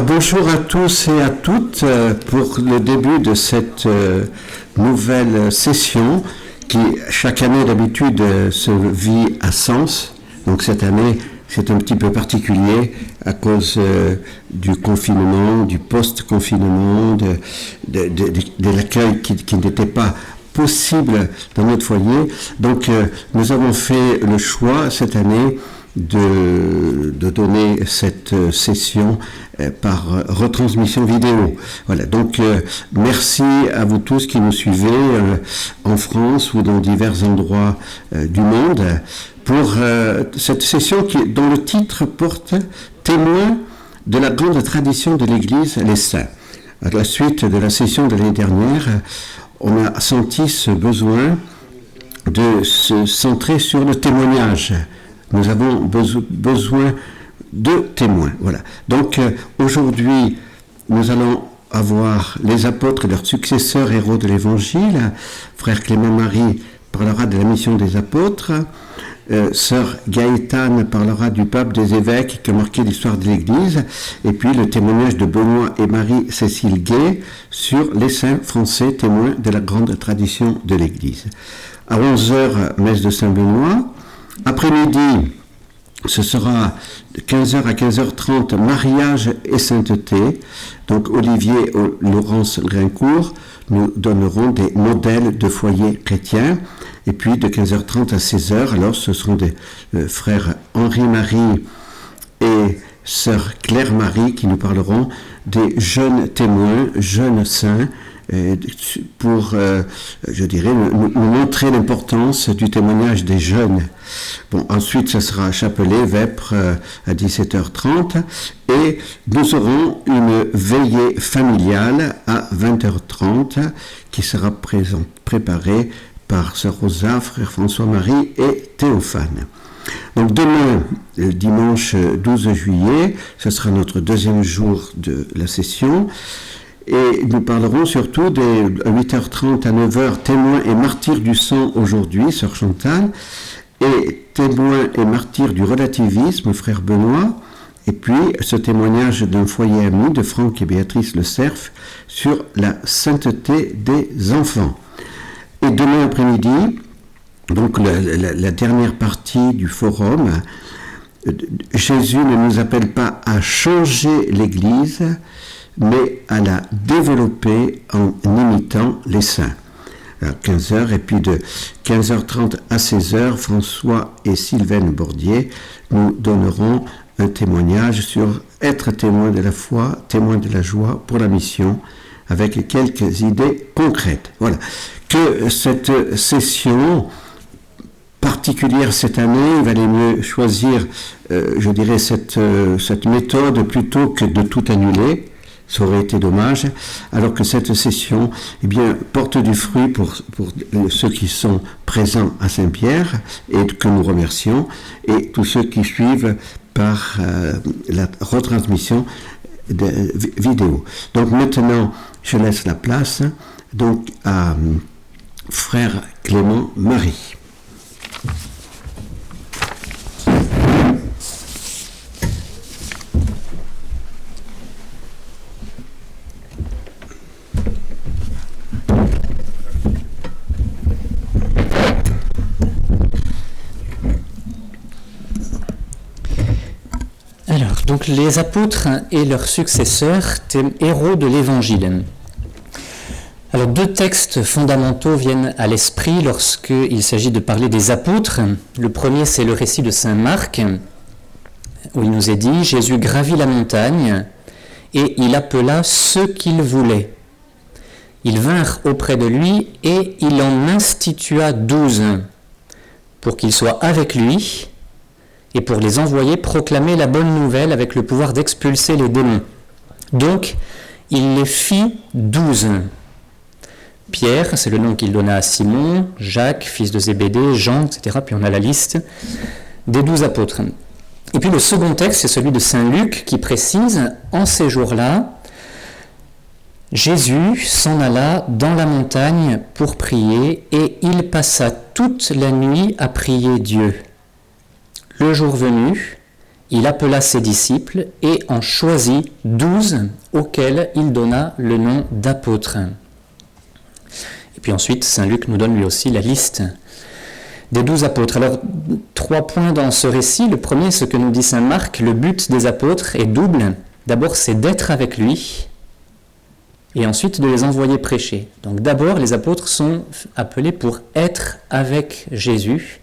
Alors bonjour à tous et à toutes pour le début de cette nouvelle session qui chaque année d'habitude se vit à Sens. Donc cette année c'est un petit peu particulier à cause du confinement, du post-confinement, de l'accueil qui n'était pas possible dans notre foyer. Donc nous avons fait le choix cette année de donner cette session par retransmission vidéo. Voilà, donc merci à vous tous qui nous suivez en France ou dans divers endroits du monde pour cette session dont le titre porte « Témoin de la grande tradition de l'Église, les saints ». À la suite de la session de l'année dernière, on a senti ce besoin de se centrer sur le témoignage. Nous avons besoin de témoins. Voilà. Donc aujourd'hui, nous allons avoir les apôtres et leurs successeurs héros de l'Évangile. Frère Clément Marie parlera de la mission des apôtres. Sœur Gaëtane parlera du pape des évêques qui a marqué l'histoire de l'Église. Et puis le témoignage de Benoît et Marie-Cécile Gay sur les saints français témoins de la grande tradition de l'Église. À 11h, messe de Saint-Benoît. Après-midi, ce sera de 15h à 15h30, mariage et sainteté. Donc Olivier Laurence Grincourt nous donneront des modèles de foyer chrétiens. Et puis de 15h30 à 16h, alors ce seront des frères Henri-Marie et sœur Claire-Marie qui nous parleront des jeunes témoins, jeunes saints, pour, je dirais, nous montrer l'importance du témoignage des jeunes. Bon, ensuite, ce sera Chapelet, Vêpres, à 17h30, et nous aurons une veillée familiale à 20h30 qui sera préparée par sœur Rosa, frère François-Marie et Théophane. Donc demain, le dimanche 12 juillet, ce sera notre deuxième jour de la session. Et nous parlerons surtout des 8h30 à 9h, témoins et martyrs du sang aujourd'hui, sœur Chantal, et témoins et martyrs du relativisme, frère Benoît, et puis ce témoignage d'un foyer ami de Franck et Béatrice Le Cerf sur la sainteté des enfants. Et demain après-midi, donc la dernière partie du forum, Jésus ne nous appelle pas à changer l'Église, mais à la développer en imitant les saints. À 15h, et puis de 15h30 à 16h, François et Sylvaine Bordier nous donneront un témoignage sur être témoin de la foi, témoin de la joie pour la mission, avec quelques idées concrètes. Voilà. Que cette session particulière cette année, il valait mieux choisir, je dirais, cette méthode plutôt que de tout annuler. Ça aurait été dommage, alors que cette session, eh bien, porte du fruit pour ceux qui sont présents à Saint-Pierre et que nous remercions, et tous ceux qui suivent par la retransmission de vidéo. Donc maintenant, je laisse la place donc à frère Clément Marie. Donc les apôtres et leurs successeurs, héros de l'Évangile. Alors deux textes fondamentaux viennent à l'esprit lorsqu'il s'agit de parler des apôtres. Le premier, c'est le récit de saint Marc, où il nous est dit « Jésus gravit la montagne et il appela ceux qu'il voulait. Ils vinrent auprès de lui et il en institua 12 pour qu'ils soient avec lui et pour les envoyer proclamer la bonne nouvelle avec le pouvoir d'expulser les démons. Donc, il les fit 12. Pierre, c'est le nom qu'il donna à Simon, Jacques, fils de Zébédée, Jean, etc. Puis on a la liste des 12 apôtres. Et puis le second texte, c'est celui de saint Luc qui précise « En ces jours-là, Jésus s'en alla dans la montagne pour prier et il passa toute la nuit à prier Dieu. Le jour venu, il appela ses disciples et en choisit 12 auxquels il donna le nom d'apôtres. Et puis ensuite, Saint Luc nous donne lui aussi la liste des 12 apôtres. Alors, 3 points dans ce récit. Le premier, ce que nous dit Saint Marc, le but des apôtres est double. D'abord, c'est d'être avec lui, et ensuite de les envoyer prêcher. Donc d'abord, les apôtres sont appelés pour être avec Jésus,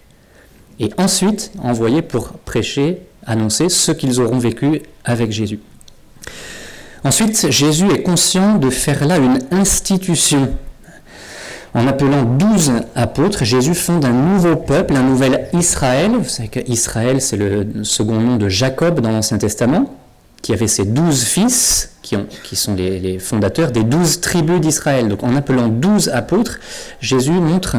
et ensuite envoyés pour prêcher, annoncer ce qu'ils auront vécu avec Jésus. Ensuite, Jésus est conscient de faire là une institution. En appelant 12 apôtres, Jésus fonde un nouveau peuple, un nouvel Israël. Vous savez qu'Israël, c'est le second nom de Jacob dans l'Ancien Testament, qui avait ses 12 fils, qui sont les fondateurs des 12 tribus d'Israël. Donc en appelant 12 apôtres, Jésus montre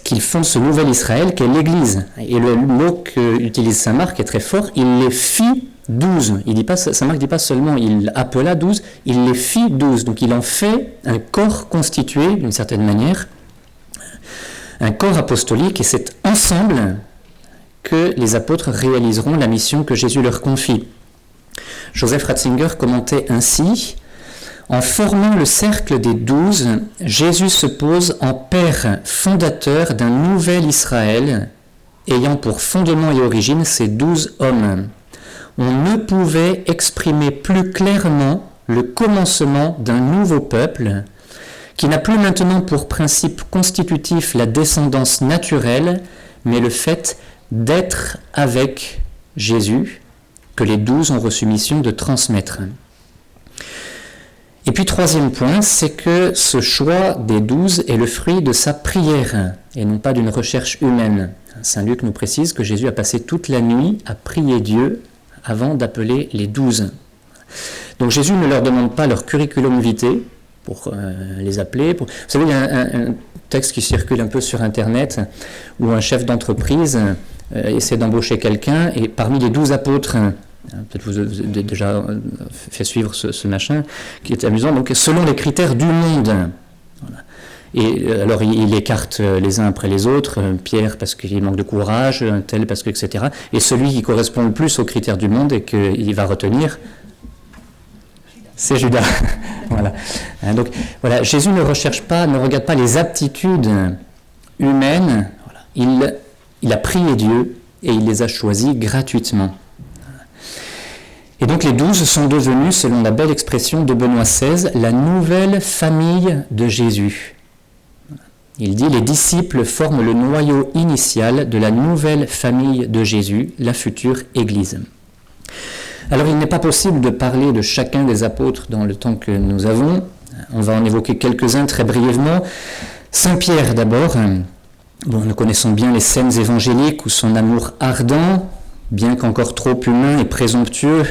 qu'il fonde ce nouvel Israël qu'est l'Église. Et le mot qu'utilise Saint Marc est très fort, il les fit 12. Saint Marc ne dit pas seulement il appela 12, il les fit 12. Donc il en fait un corps constitué, d'une certaine manière, un corps apostolique, et c'est ensemble que les apôtres réaliseront la mission que Jésus leur confie. Joseph Ratzinger commentait ainsi: en formant le cercle des 12, Jésus se pose en père fondateur d'un nouvel Israël, ayant pour fondement et origine ces 12 hommes. On ne pouvait exprimer plus clairement le commencement d'un nouveau peuple, qui n'a plus maintenant pour principe constitutif la descendance naturelle, mais le fait d'être avec Jésus, que les 12 ont reçu mission de transmettre. Et puis troisième point, c'est que ce choix des 12 est le fruit de sa prière, et non pas d'une recherche humaine. Saint Luc nous précise que Jésus a passé toute la nuit à prier Dieu avant d'appeler les 12. Donc Jésus ne leur demande pas leur curriculum vitae pour les appeler. Vous savez, il y a un texte qui circule un peu sur Internet où un chef d'entreprise essaie d'embaucher quelqu'un, et parmi les 12 apôtres, peut-être vous avez déjà fait suivre ce machin, qui est amusant, donc selon les critères du monde. Voilà. Et alors il écarte les uns après les autres, Pierre parce qu'il manque de courage, un tel parce que, etc. Et celui qui correspond le plus aux critères du monde et qu'il va retenir, c'est Judas. Voilà. Donc voilà, Jésus ne regarde pas les aptitudes humaines. Voilà. Il a prié Dieu et il les a choisis gratuitement. Et donc les 12 sont devenus, selon la belle expression de Benoît XVI, la nouvelle famille de Jésus. Il dit: les disciples forment le noyau initial de la nouvelle famille de Jésus, la future Église. Alors il n'est pas possible de parler de chacun des apôtres dans le temps que nous avons. On va en évoquer quelques-uns très brièvement. Saint Pierre d'abord. Bon, nous connaissons bien les scènes évangéliques où son amour ardent, bien qu'encore trop humain et présomptueux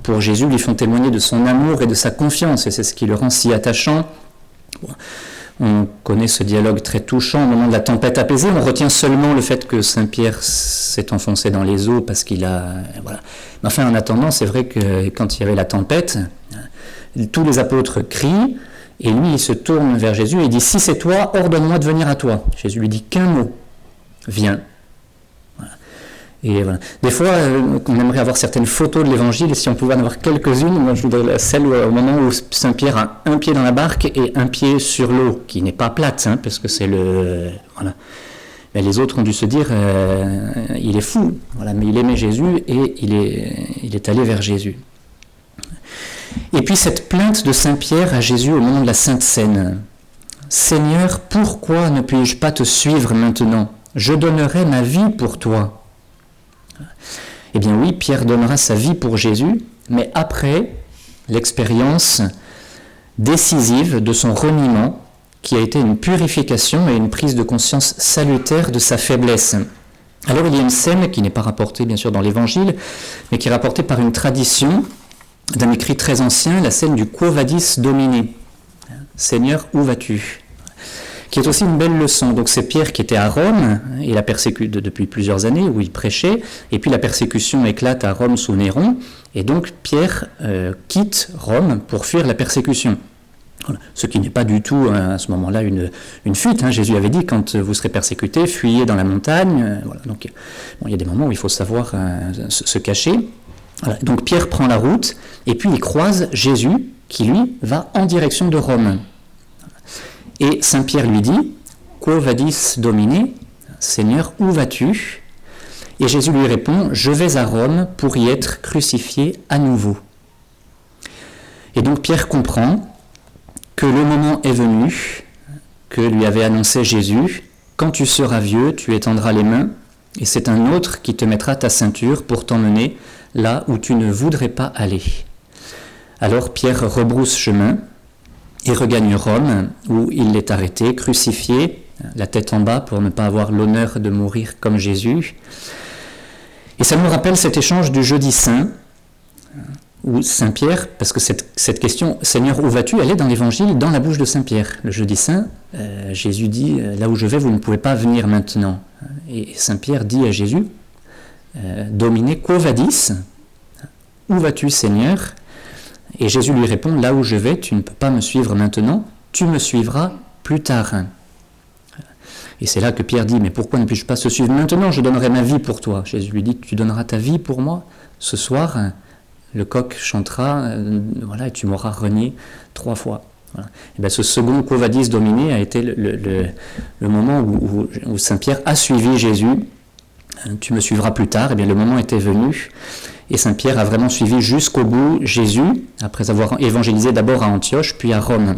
pour Jésus, lui font témoigner de son amour et de sa confiance, et c'est ce qui le rend si attachant. Bon, on connaît ce dialogue très touchant au moment de la tempête apaisée. On retient seulement le fait que Saint Pierre s'est enfoncé dans les eaux parce qu'il a... Voilà. Mais enfin, en attendant, c'est vrai que quand il y avait la tempête, tous les apôtres crient, et lui, il se tourne vers Jésus et il dit: si c'est toi, ordonne-moi de venir à toi. Jésus lui dit qu'un mot: viens. Voilà. Et voilà. Des fois, on aimerait avoir certaines photos de l'évangile, et si on pouvait en avoir quelques-unes, moi je voudrais celle au moment où Saint Pierre a un pied dans la barque et un pied sur l'eau, qui n'est pas plate, parce que c'est le... Voilà. Mais les autres ont dû se dire, il est fou, voilà, mais il aimait Jésus et il est allé vers Jésus. Et puis cette plainte de Saint Pierre à Jésus au moment de la Sainte Seine: Seigneur, pourquoi ne puis-je pas te suivre maintenant? Je donnerai ma vie pour toi. Eh bien oui, Pierre donnera sa vie pour Jésus, mais après l'expérience décisive de son reniement, qui a été une purification et une prise de conscience salutaire de sa faiblesse. Alors il y a une scène qui n'est pas rapportée bien sûr dans l'Évangile, mais qui est rapportée par une tradition d'un écrit très ancien, la scène du Quo Vadis Domine. Seigneur, où vas-tu? Qui est aussi une belle leçon. Donc c'est Pierre qui était à Rome, et la persécution depuis plusieurs années où il prêchait, et puis la persécution éclate à Rome sous Néron, et donc Pierre quitte Rome pour fuir la persécution. Voilà. Ce qui n'est pas du tout à ce moment-là une fuite. Hein. Jésus avait dit, quand vous serez persécutés, fuyez dans la montagne. Voilà. Donc il y a des moments où il faut savoir se cacher. Voilà. Donc Pierre prend la route et puis il croise Jésus qui lui va en direction de Rome. Et Saint Pierre lui dit, Quo vadis Domine, Seigneur, où vas-tu? Et Jésus lui répond, je vais à Rome pour y être crucifié à nouveau. Et donc Pierre comprend que le moment est venu, que lui avait annoncé Jésus, quand tu seras vieux, tu étendras les mains, et c'est un autre qui te mettra ta ceinture pour t'emmener là où tu ne voudrais pas aller. Alors Pierre rebrousse chemin et regagne Rome, où il est arrêté, crucifié, la tête en bas pour ne pas avoir l'honneur de mourir comme Jésus. Et ça nous rappelle cet échange du jeudi saint, où Saint Pierre, parce que cette question, Seigneur, où vas-tu, elle est dans l'évangile, dans la bouche de Saint Pierre. Le jeudi saint, Jésus dit, là où je vais, vous ne pouvez pas venir maintenant. Et Saint Pierre dit à Jésus, Domine, quo vadis, où vas-tu, Seigneur? Et Jésus lui répond, là où je vais, tu ne peux pas me suivre maintenant, tu me suivras plus tard. Et c'est là que Pierre dit, mais pourquoi ne puis-je pas te suivre maintenant? Je donnerai ma vie pour toi. Jésus lui dit, tu donneras ta vie pour moi? Ce soir, le coq chantera, voilà, et tu m'auras renié 3 fois. Voilà. Et bien, ce second quo vadis Domine a été le moment où Saint Pierre a suivi Jésus. Tu me suivras plus tard. Et bien, le moment était venu. Et Saint Pierre a vraiment suivi jusqu'au bout Jésus, après avoir évangélisé d'abord à Antioche, puis à Rome.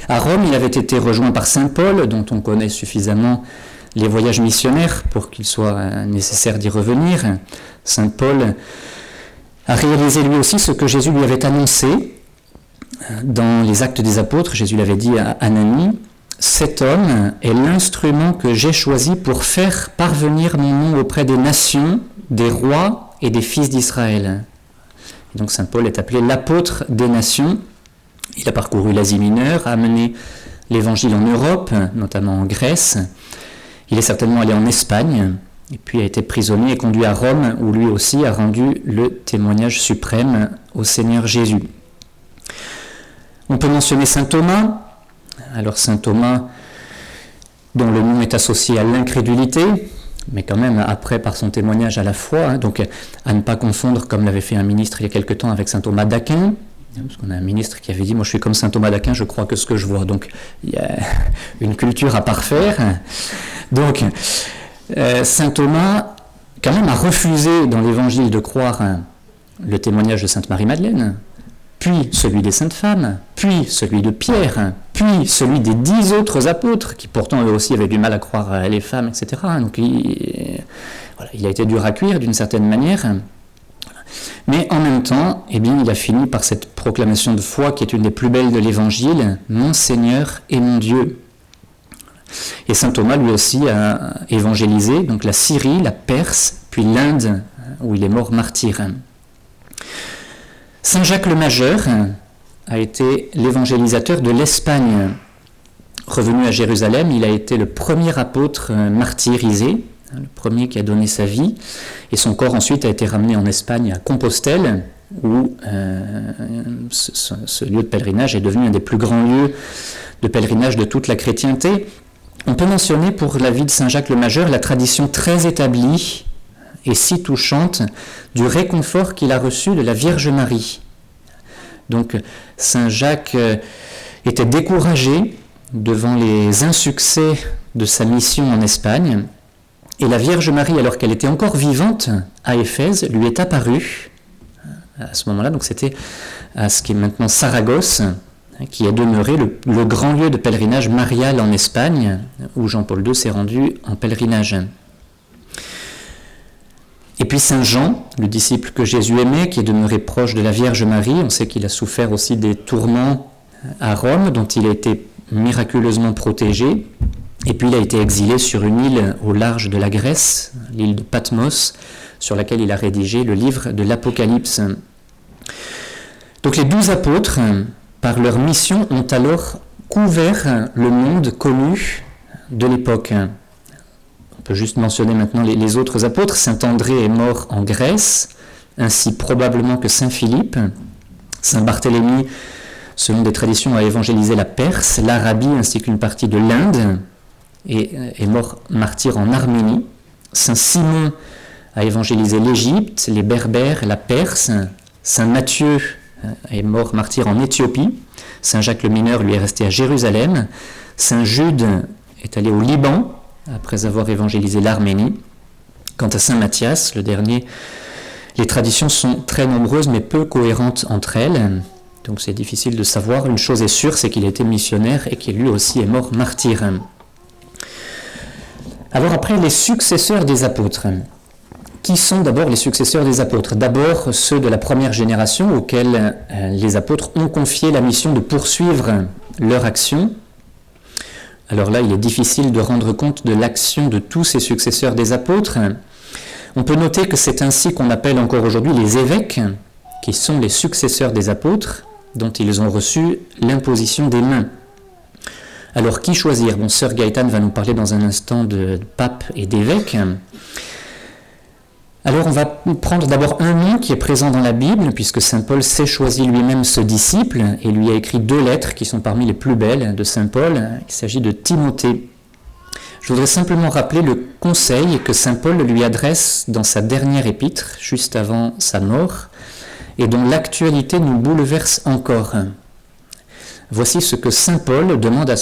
À Rome, il avait été rejoint par Saint Paul, dont on connaît suffisamment les voyages missionnaires pour qu'il soit nécessaire d'y revenir. Saint Paul a réalisé lui aussi ce que Jésus lui avait annoncé dans les Actes des Apôtres. Jésus l'avait dit à Ananie, « Cet homme est l'instrument que j'ai choisi pour faire parvenir mon nom auprès des nations, des rois et des fils d'Israël. » Donc Saint Paul est appelé l'apôtre des nations. Il a parcouru l'Asie mineure, a amené l'évangile en Europe, notamment en Grèce. Il est certainement allé en Espagne, et puis a été prisonnier et conduit à Rome, où lui aussi a rendu le témoignage suprême au Seigneur Jésus. On peut mentionner saint Thomas. Alors saint Thomas, dont le nom est associé à l'incrédulité, mais quand même après par son témoignage à la foi, donc à ne pas confondre comme l'avait fait un ministre il y a quelque temps avec saint Thomas d'Aquin, parce qu'on a un ministre qui avait dit « Moi je suis comme saint Thomas d'Aquin, je crois que ce que je vois ». Donc il y a une culture à parfaire. Donc saint Thomas quand même a refusé dans l'évangile de croire le témoignage de sainte Marie-Madeleine, puis celui des saintes femmes, puis celui de Pierre, puis celui des 10 autres apôtres, qui pourtant eux aussi avaient du mal à croire les femmes, etc. Donc il a été dur à cuire d'une certaine manière. Mais en même temps, eh bien, il a fini par cette proclamation de foi qui est une des plus belles de l'Évangile, « Mon Seigneur et mon Dieu ». Et saint Thomas lui aussi a évangélisé donc la Syrie, la Perse, puis l'Inde, où il est mort martyr. Saint Jacques le Majeur a été l'évangélisateur de l'Espagne. Revenu à Jérusalem, il a été le premier apôtre martyrisé, le premier qui a donné sa vie, et son corps ensuite a été ramené en Espagne à Compostelle, où ce lieu de pèlerinage est devenu un des plus grands lieux de pèlerinage de toute la chrétienté. On peut mentionner pour la vie de Saint Jacques le Majeur la tradition très établie et si touchante du réconfort qu'il a reçu de la Vierge Marie. Donc Saint Jacques était découragé devant les insuccès de sa mission en Espagne, et la Vierge Marie, alors qu'elle était encore vivante à Éphèse, lui est apparue à ce moment-là. Donc c'était à ce qui est maintenant Saragosse, qui est demeuré le grand lieu de pèlerinage marial en Espagne, où Jean-Paul II s'est rendu en pèlerinage. Et puis Saint Jean, le disciple que Jésus aimait, qui est demeuré proche de la Vierge Marie, on sait qu'il a souffert aussi des tourments à Rome, dont il a été miraculeusement protégé, et puis il a été exilé sur une île au large de la Grèce, l'île de Patmos, sur laquelle il a rédigé le livre de l'Apocalypse. Donc les 12 apôtres, par leur mission, ont alors couvert le monde connu de l'époque. On peut juste mentionner maintenant les autres apôtres. Saint André est mort en Grèce, ainsi probablement que Saint Philippe. Saint Barthélemy selon des traditions, a évangélisé la Perse, l'Arabie ainsi qu'une partie de l'Inde et est mort martyr en Arménie. Saint Simon a évangélisé l'Égypte, les Berbères, la Perse. Saint Matthieu est mort martyr en Éthiopie. Saint Jacques le Mineur, lui, est resté à Jérusalem. Saint Jude est allé au Liban après avoir évangélisé l'Arménie. Quant à Saint Matthias, le dernier, les traditions sont très nombreuses mais peu cohérentes entre elles. Donc c'est difficile de savoir. Une chose est sûre, c'est qu'il était missionnaire et qu'il lui aussi est mort martyr. Alors après, les successeurs des apôtres. Qui sont d'abord les successeurs des apôtres? D'abord ceux de la première génération auxquels les apôtres ont confié la mission de poursuivre leur action. Alors là, il est difficile de rendre compte de l'action de tous ces successeurs des apôtres. On peut noter que c'est ainsi qu'on appelle encore aujourd'hui les évêques, qui sont les successeurs des apôtres, dont ils ont reçu l'imposition des mains. Alors qui choisir? Bon, Sœur Gaëtane va nous parler dans un instant de pape et d'évêques. Alors on va prendre d'abord un nom qui est présent dans la Bible, puisque saint Paul s'est choisi lui-même ce disciple, et lui a écrit 2 lettres qui sont parmi les plus belles de saint Paul. Il s'agit de Timothée. Je voudrais simplement rappeler le conseil que saint Paul lui adresse dans sa dernière épître, juste avant sa mort, et dont l'actualité nous bouleverse encore. Voici ce que saint Paul demande à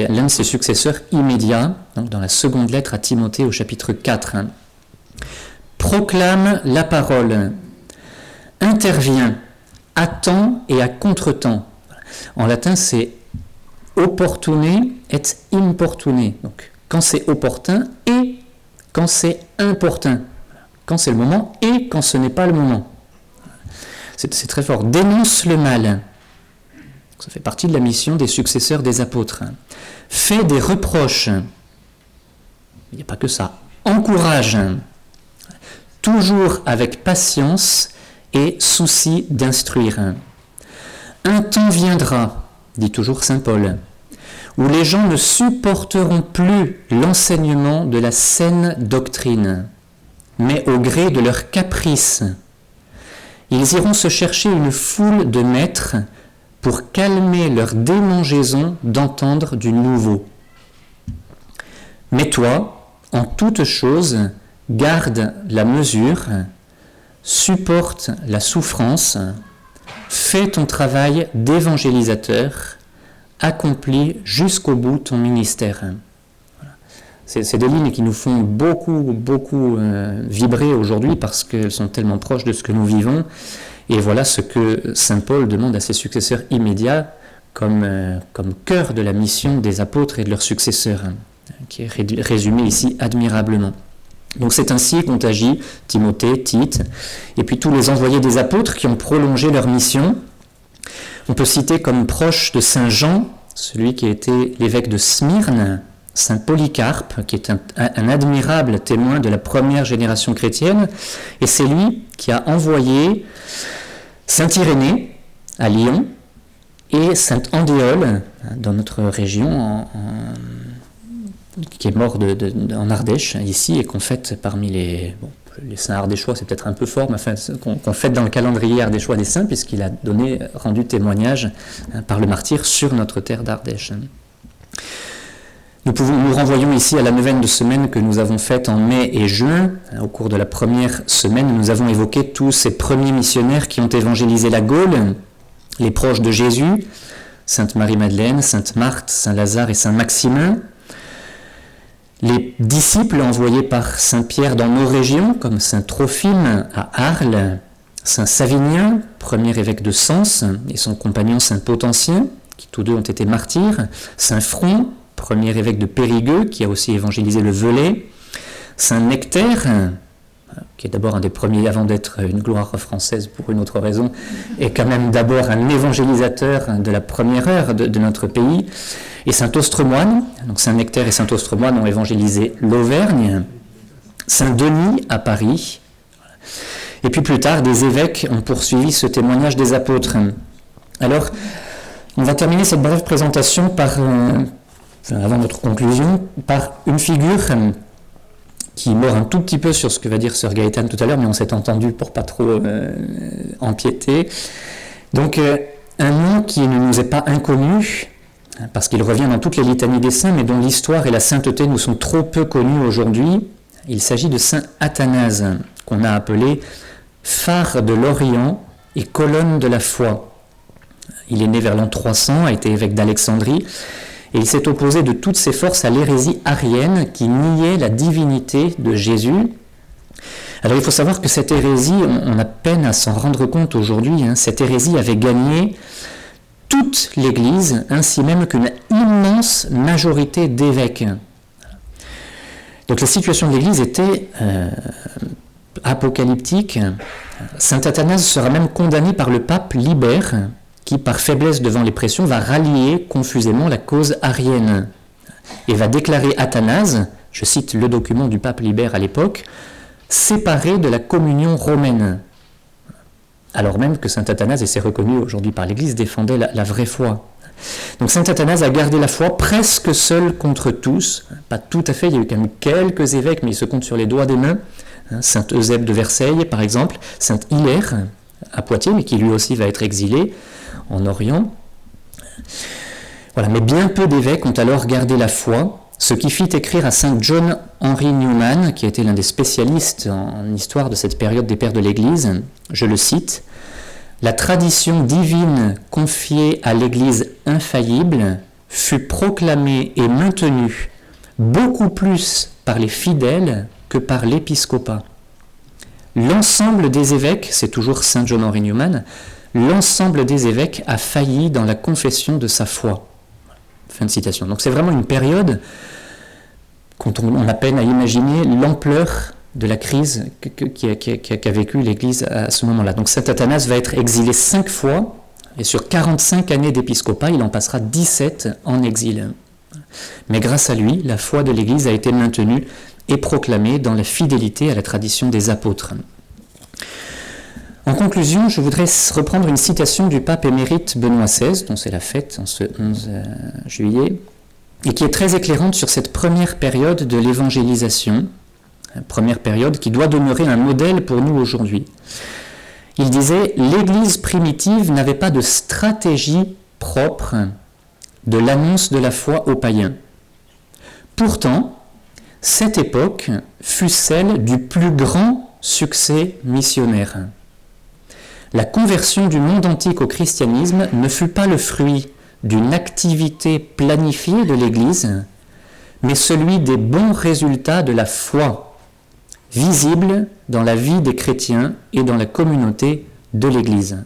l'un de ses successeurs immédiats, donc dans la seconde lettre à Timothée au chapitre 4. Proclame la parole, intervient à temps et à contre-temps. En latin, c'est opportune et importune. Donc, quand c'est opportun et quand c'est importun. Quand c'est le moment et quand ce n'est pas le moment. C'est très fort. Dénonce le mal. Ça fait partie de la mission des successeurs des apôtres. Fait des reproches. Il n'y a pas que ça. Encourage. Toujours avec patience et souci d'instruire. Un temps viendra, dit toujours saint Paul, où les gens ne supporteront plus l'enseignement de la saine doctrine, mais au gré de leurs caprices. Ils iront se chercher une foule de maîtres pour calmer leur démangeaison d'entendre du nouveau. Mais toi, en toute chose, garde la mesure, supporte la souffrance, fais ton travail d'évangélisateur, accomplis jusqu'au bout ton ministère. Voilà. C'est des lignes qui nous font beaucoup vibrer aujourd'hui parce qu'elles sont tellement proches de ce que nous vivons. Et voilà ce que saint Paul demande à ses successeurs immédiats comme cœur de la mission des apôtres et de leurs successeurs, qui est résumé ici admirablement. Donc c'est ainsi qu'ont agi Timothée, Tite, et puis tous les envoyés des apôtres qui ont prolongé leur mission. On peut citer comme proche de saint Jean, celui qui était l'évêque de Smyrne, saint Polycarpe, qui est un admirable témoin de la première génération chrétienne, et c'est lui qui a envoyé saint Irénée à Lyon et saint Andéole dans notre région qui est mort en Ardèche, ici, et qu'on fête parmi les saints ardéchois, c'est peut-être un peu fort, mais enfin, qu'on fête dans le calendrier ardéchois des saints, puisqu'il a rendu témoignage par le martyr sur notre terre d'Ardèche. Nous renvoyons ici à la neuvaine de semaine que nous avons faite en mai et juin. Au cours de la première semaine, nous avons évoqué tous ces premiers missionnaires qui ont évangélisé la Gaule, les proches de Jésus, sainte Marie-Madeleine, sainte Marthe, saint Lazare et saint Maximin. Les disciples envoyés par saint Pierre dans nos régions, comme saint Trophime à Arles, saint Savinien, premier évêque de Sens, et son compagnon saint Potentien, qui tous deux ont été martyrs, saint Front, premier évêque de Périgueux, qui a aussi évangélisé le Velay, saint Nectaire, qui est d'abord un des premiers, avant d'être une gloire française pour une autre raison, est quand même d'abord un évangélisateur de la première heure de notre pays, et saint Austremoine, donc saint Nectaire et saint Austremoine ont évangélisé l'Auvergne, saint Denis à Paris, et puis plus tard, des évêques ont poursuivi ce témoignage des apôtres. Alors, on va terminer cette brève présentation avant notre conclusion, par une figure qui mord un tout petit peu sur ce que va dire sœur Gaëtane tout à l'heure, mais on s'est entendu pour pas trop empiéter. Donc, Un nom qui ne nous est pas inconnu, parce qu'il revient dans toutes les litanies des saints, mais dont l'histoire et la sainteté nous sont trop peu connues aujourd'hui. Il s'agit de saint Athanase, qu'on a appelé phare de l'Orient et colonne de la foi. Il est né vers l'an 300, a été évêque d'Alexandrie, et il s'est opposé de toutes ses forces à l'hérésie arienne qui niait la divinité de Jésus. Alors il faut savoir que cette hérésie, on a peine à s'en rendre compte aujourd'hui, cette hérésie avait gagné toute l'Église, ainsi même qu'une immense majorité d'évêques. Donc la situation de l'Église était apocalyptique. Saint Athanase sera même condamné par le pape Libère, qui, par faiblesse devant les pressions, va rallier confusément la cause arienne et va déclarer Athanase, je cite le document du pape Libère à l'époque, séparé de la communion romaine. Alors même que saint Athanase, et c'est reconnu aujourd'hui par l'Église, défendait la vraie foi. Donc saint Athanase a gardé la foi presque seul contre tous, pas tout à fait, il y a eu quand même quelques évêques, mais ils se comptent sur les doigts des mains, saint Eusèbe de Versailles par exemple, saint Hilaire à Poitiers, mais qui lui aussi va être exilé en Orient. Voilà, mais bien peu d'évêques ont alors gardé la foi, ce qui fit écrire à saint John Henry Newman, qui était l'un des spécialistes en histoire de cette période des pères de l'Église, je le cite, « La tradition divine confiée à l'Église infaillible fut proclamée et maintenue beaucoup plus par les fidèles que par l'épiscopat. L'ensemble des évêques, c'est toujours saint John Henry Newman, l'ensemble des évêques a failli dans la confession de sa foi. » Fin de citation. Donc c'est vraiment une période quand on a peine à imaginer l'ampleur de la crise qu'a vécue l'Église à ce moment-là. Donc saint Athanase va être exilé 5 fois, et sur 45 années d'épiscopat, il en passera 17 en exil. Mais grâce à lui, la foi de l'Église a été maintenue et proclamée dans la fidélité à la tradition des apôtres. En conclusion, je voudrais reprendre une citation du pape émérite Benoît XVI, dont c'est la fête en ce 11 juillet, et qui est très éclairante sur cette première période de l'évangélisation, première période qui doit demeurer un modèle pour nous aujourd'hui. Il disait « L'Église primitive n'avait pas de stratégie propre de l'annonce de la foi aux païens. Pourtant, cette époque fut celle du plus grand succès missionnaire. La conversion du monde antique au christianisme ne fut pas le fruit d'une activité planifiée de l'Église, mais celui des bons résultats de la foi, visibles dans la vie des chrétiens et dans la communauté de l'Église. »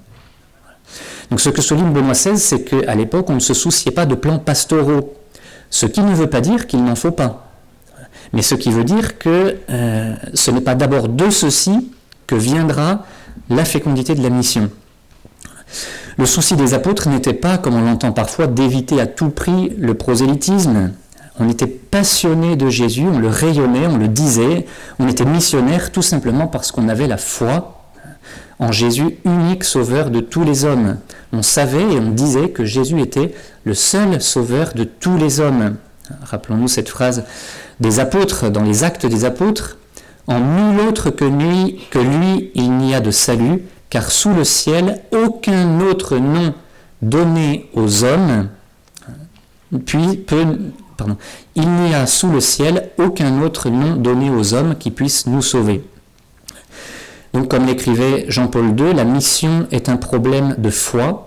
Donc ce que souligne Benoît XVI, c'est qu'à l'époque, on ne se souciait pas de plans pastoraux, ce qui ne veut pas dire qu'il n'en faut pas, mais ce qui veut dire que ce n'est pas d'abord de ceci que viendra la fécondité de la mission. Le souci des apôtres n'était pas, comme on l'entend parfois, d'éviter à tout prix le prosélytisme. On était passionné de Jésus, on le rayonnait, on le disait, on était missionnaire tout simplement parce qu'on avait la foi en Jésus, unique sauveur de tous les hommes. On savait et on disait que Jésus était le seul sauveur de tous les hommes. Rappelons-nous cette phrase des apôtres, dans les Actes des apôtres, « En nul autre que lui, il n'y a de salut, car sous le ciel, aucun autre nom donné aux hommes, il n'y a sous le ciel aucun autre nom donné aux hommes qui puisse nous sauver. » Donc, comme l'écrivait Jean-Paul II, la mission est un problème de foi,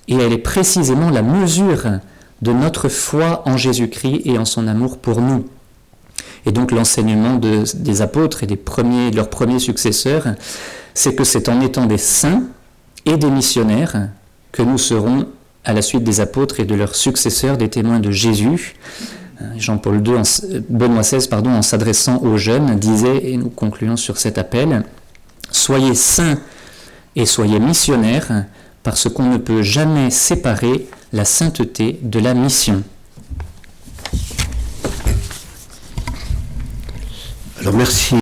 et elle est précisément la mesure de notre foi en Jésus-Christ et en son amour pour nous. Et donc l'enseignement des apôtres et de leurs premiers successeurs, c'est que c'est en étant des saints et des missionnaires que nous serons, à la suite des apôtres et de leurs successeurs, des témoins de Jésus. Benoît XVI, en s'adressant aux jeunes, disait, et nous concluons sur cet appel, « Soyez saints et soyez missionnaires, parce qu'on ne peut jamais séparer la sainteté de la mission. » Alors merci.